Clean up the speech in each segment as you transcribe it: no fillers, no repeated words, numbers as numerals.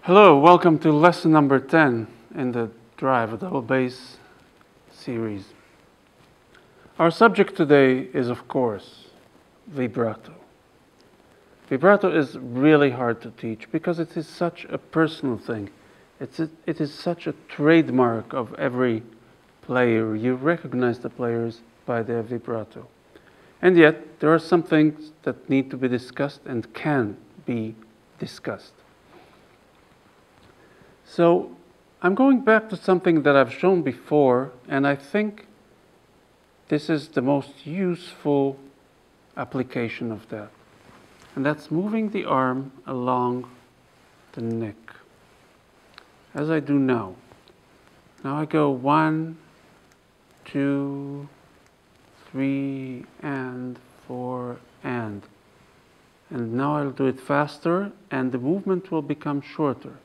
Hello, welcome to lesson number 10 in the Drive, a double bass series. Our subject today is, of course, vibrato. Vibrato is really hard to teach because it is such a personal thing. It is such a trademark of every player. You recognize the players by their vibrato. And yet, there are some things that need to be discussed and can be discussed. So I'm going back to something that I've shown before, and I think this is the most useful application of that. And that's moving the arm along the neck, as I do now. Now I go 1, 2, 3, and 4, and now I'll do it faster, and the movement will become shorter.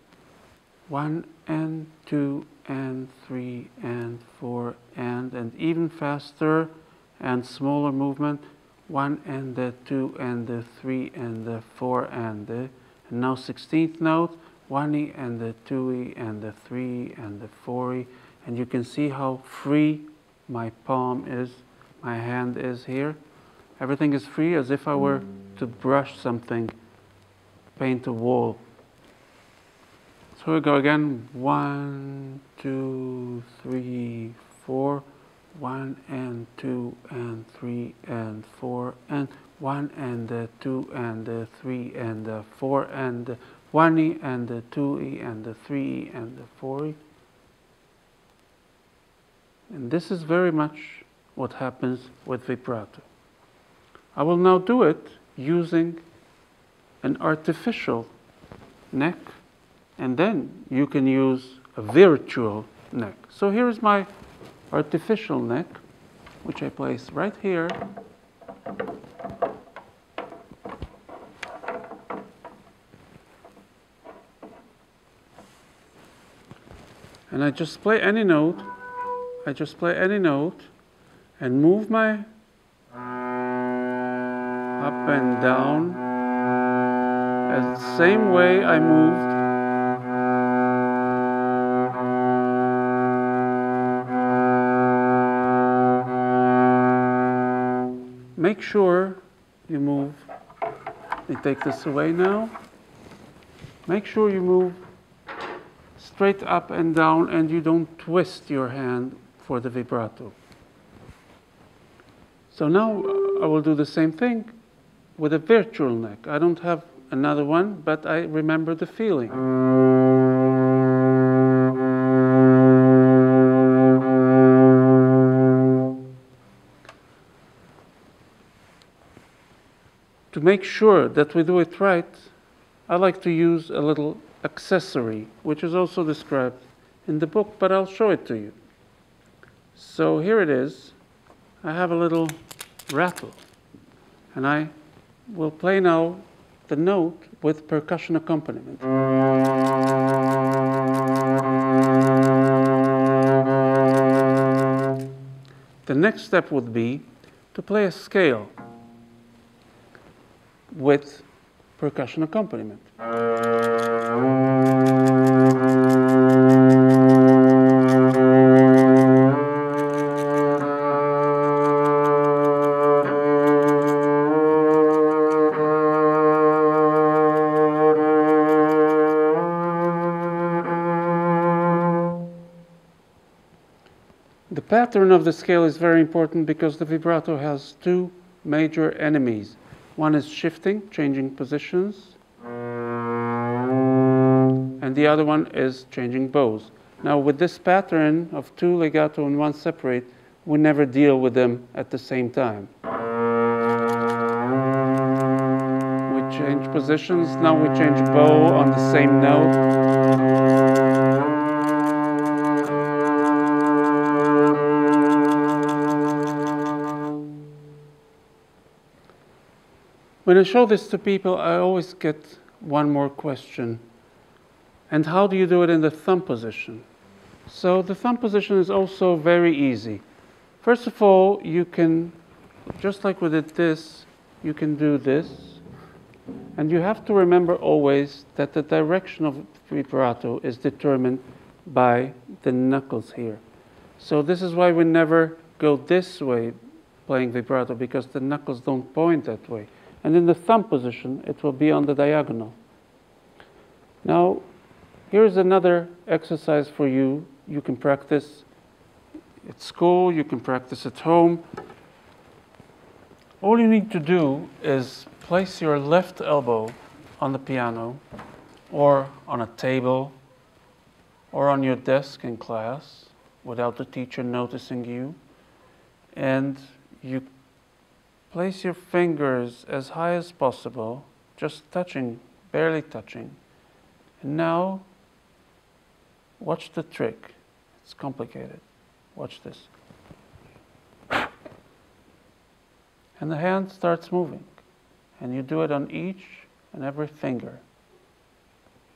1 and 2 and 3 and 4 and even faster and smaller movement. 1 and the 2 and the 3 and the 4 and now 16th note. 1E and the 2E and the 3 and the 4E, and you can see how free my palm is, my hand is here. Everything is free, as if I were to brush something, paint a wall. So we go again, 1, 2, 3, 4, 1 and 2 and 3 and 4, and 1 and the 2 and the 3 and the 4 and the 1E and the 2E and the 3E and the 4E. And this is very much what happens with vibrato. I will now do it using an artificial neck, and then you can use a virtual neck. So here is my artificial neck, which I place right here. And I just play any note. I just play any note and move my up and down as the same way I moved make sure you move. Let me take this away now. Make sure you move straight up and down and you don't twist your hand for the vibrato. So now I will do the same thing with a virtual neck. I don't have another one, but I remember the feeling. To make sure that we do it right, I like to use a little accessory, which is also described in the book, but I'll show it to you. So here it is. I have a little rattle, and I will play now the note with percussion accompaniment. The next step would be to play a scale with percussion accompaniment. The pattern of the scale is very important because the vibrato has two major enemies. One is shifting, changing positions, and the other one is changing bows. Now with this pattern of two legato and one separate, we never deal with them at the same time. We change positions, now we change bow on the same note. When I show this to people, I always get one more question. And how do you do it in the thumb position? So the thumb position is also very easy. First of all, you can, just like we did this, you can do this. And you have to remember always that the direction of vibrato is determined by the knuckles here. So this is why we never go this way playing vibrato, because the knuckles don't point that way. And in the thumb position, it will be on the diagonal. Now, here's another exercise for you. You can practice at school, you can practice at home. All you need to do is place your left elbow on the piano, or on a table, or on your desk in class, without the teacher noticing you. And you place your fingers as high as possible, just touching, barely touching. And now, watch the trick. It's complicated. Watch this. And the hand starts moving. And you do it on each and every finger.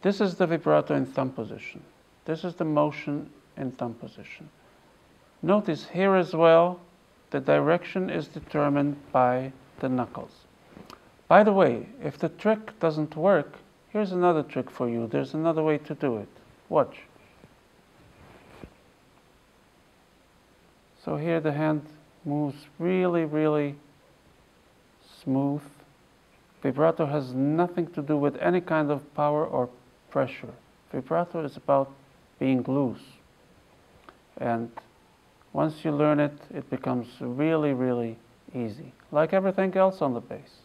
This is the vibrato in thumb position. This is the motion in thumb position. Notice here as well, the direction is determined by the knuckles. By the way, if the trick doesn't work, here's another trick for you. There's another way to do it. Watch. So here the hand moves really, really smooth. Vibrato has nothing to do with any kind of power or pressure. Vibrato is about being loose. And once you learn it, it becomes really, really easy. Like everything else on the bass.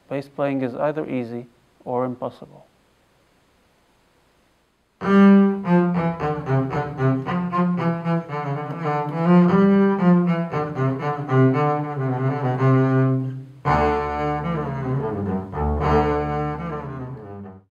Bass playing is either easy or impossible.